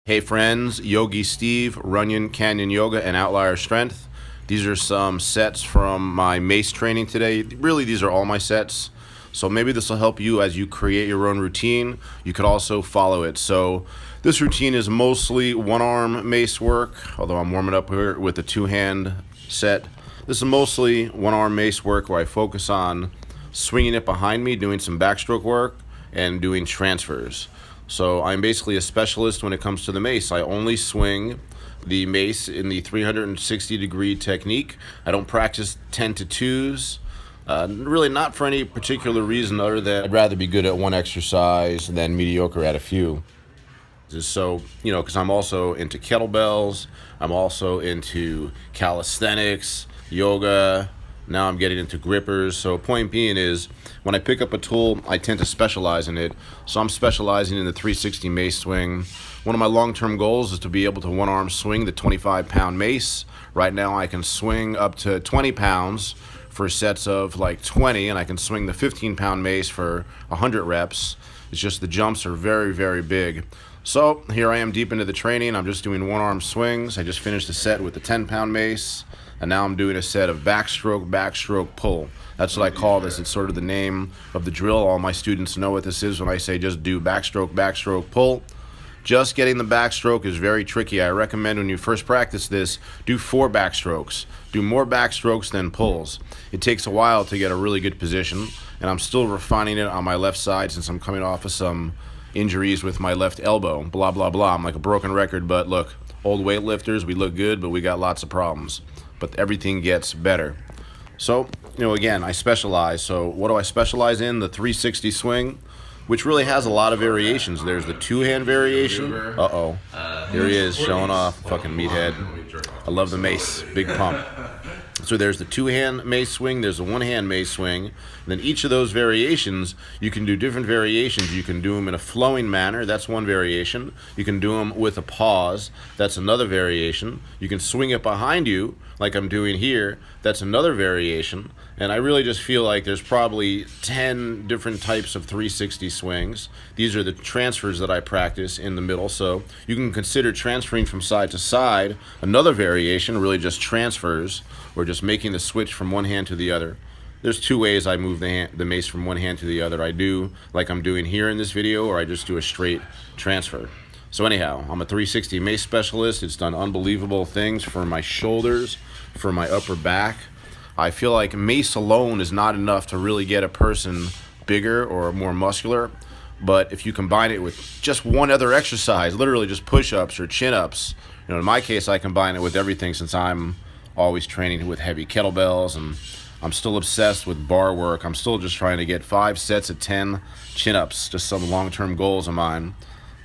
Hey friends, Yogi Steve, Runyon Canyon Yoga and Outlier Strength. These are some sets from my Mace training today. Really, these are all my sets. So maybe this will help you as you create your own routine. You could also follow it. So this routine is mostly one-arm Mace work, although I'm warming up here with the two-hand set. This is mostly one-arm Mace work where I focus on swinging it behind me, doing some backstroke work, and doing transfers. So I'm basically a specialist when it comes to the Mace. I only swing the Mace in the 360-degree technique. I don't practice 10 to 2s. Really not for any particular reason other than I'd rather be good at one exercise than mediocre at a few. So, because I'm also into kettlebells, I'm also into calisthenics, yoga. Now I'm getting into grippers. So point being is, when I pick up a tool, I tend to specialize in it. So I'm specializing in the 360 Mace swing. One of my long-term goals is to be able to one-arm swing the 25-pound Mace. Right now I can swing up to 20 pounds for sets of like 20, and I can swing the 15-pound Mace for 100 reps. It's just the jumps are very, very big. So here I am deep into the training. I'm just doing one-arm swings. I just finished a set with the 10-pound Mace. And now I'm doing a set of backstroke, backstroke, pull. That's what I call this. It's sort of the name of the drill. All my students know what this is when I say just do backstroke, backstroke, pull. Just getting the backstroke is very tricky. I recommend when you first practice this, do 4 backstrokes. Do more backstrokes than pulls. It takes a while to get a really good position, and I'm still refining it on my left side since I'm coming off of some injuries with my left elbow. Blah, blah, blah. I'm like a broken record, but look, old weightlifters, we look good, but we got lots of problems. But everything gets better. So, again, I specialize. So what do I specialize in? The 360 swing, which really has a lot of variations. There's the two-hand variation. Uh-oh. Here he is, showing off. Fucking meathead. I love the Mace. Big pump. So there's the two-hand Mace swing, there's the one-hand Mace swing, and then each of those variations, you can do different variations. You can do them in a flowing manner, that's one variation. You can do them with a pause, that's another variation. You can swing it behind you, like I'm doing here, that's another variation. And I really just feel like there's probably 10 different types of 360 swings. These are the transfers that I practice in the middle, so you can consider transferring from side to side. Another variation, really just transfers, or just making the switch from one hand to the other. There's 2 ways I move the Mace from one hand to the other. I do like I'm doing here in this video, or I just do a straight transfer. So anyhow, I'm a 360 Mace specialist. It's done unbelievable things for my shoulders, for my upper back. I feel like Mace alone is not enough to really get a person bigger or more muscular, but if you combine it with just one other exercise, literally just push-ups or chin-ups, in my case I combine it with everything since I'm always training with heavy kettlebells, and I'm still obsessed with bar work. I'm still just trying to get 5 sets of 10 chin-ups, just some long-term goals of mine.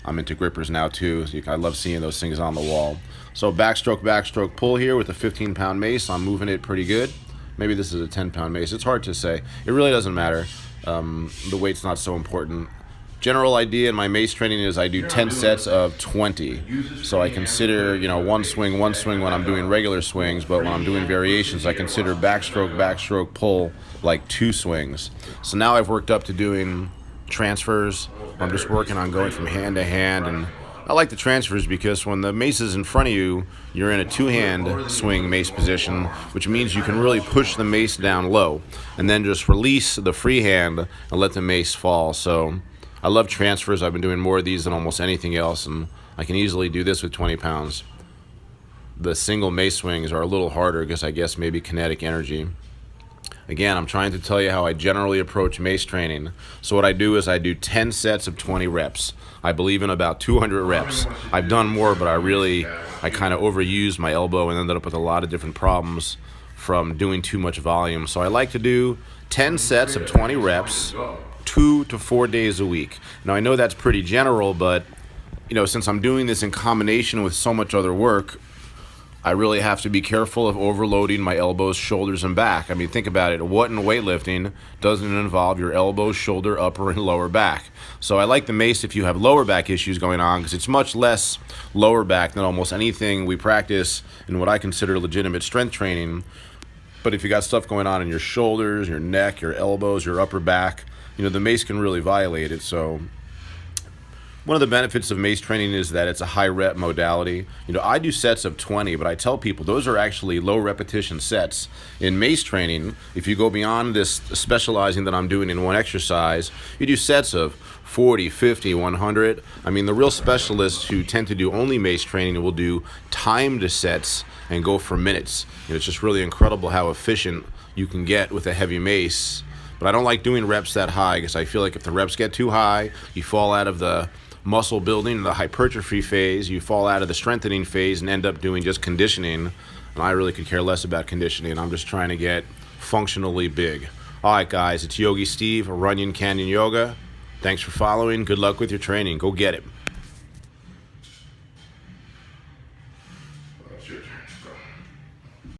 I'm into grippers now too. I love seeing those things on the wall. So backstroke, backstroke, pull here with a 15-pound Mace. I'm moving it pretty good. Maybe this is a 10-pound Mace. It's hard to say. It really doesn't matter. The weight's not so important. General idea in my Mace training is I do 10 sets of 20. So I consider, one swing when I'm doing regular swings, but when I'm doing variations, I consider backstroke, backstroke, pull like 2 swings. So now I've worked up to doing transfers. I'm just working on going from hand to hand, and I like the transfers because when the Mace is in front of you, you're in a 2-hand swing Mace position, which means you can really push the Mace down low and then just release the free hand and let the Mace fall. So I love transfers. I've been doing more of these than almost anything else, and I can easily do this with 20 pounds. The single Mace swings are a little harder because I guess maybe kinetic energy. Again, I'm trying to tell you how I generally approach Mace training. So what I do is I do 10 sets of 20 reps. I believe in about 200 reps. I've done more, but I kind of overused my elbow and ended up with a lot of different problems from doing too much volume. So I like to do 10 sets of 20 reps, 2 to 4 days a week. Now I know that's pretty general, but since I'm doing this in combination with so much other work, I really have to be careful of overloading my elbows, shoulders, and back. I mean, think about it. What in weightlifting doesn't involve your elbows, shoulder, upper, and lower back? So I like the Mace if you have lower back issues going on because it's much less lower back than almost anything we practice in what I consider legitimate strength training. But if you got stuff going on in your shoulders, your neck, your elbows, your upper back, the Mace can really violate it. So One of the benefits of mace training is that it's a high rep modality. I do sets of 20, but I tell people those are actually low repetition sets. In mace training, if you go beyond this specializing that I'm doing in one exercise, you do sets of 40, 50, 100. I mean, the real specialists who tend to do only mace training will do timed sets and go for minutes. It's just really incredible how efficient you can get with a heavy mace. But I don't like doing reps that high because I feel like if the reps get too high, you fall out of the muscle building, the hypertrophy phase, you fall out of the strengthening phase and end up doing just conditioning. And I really could care less about conditioning. I'm just trying to get functionally big. All right, guys, it's Yogi Steve, Runyon Canyon Yoga. Thanks for following. Good luck with your training. Go get it.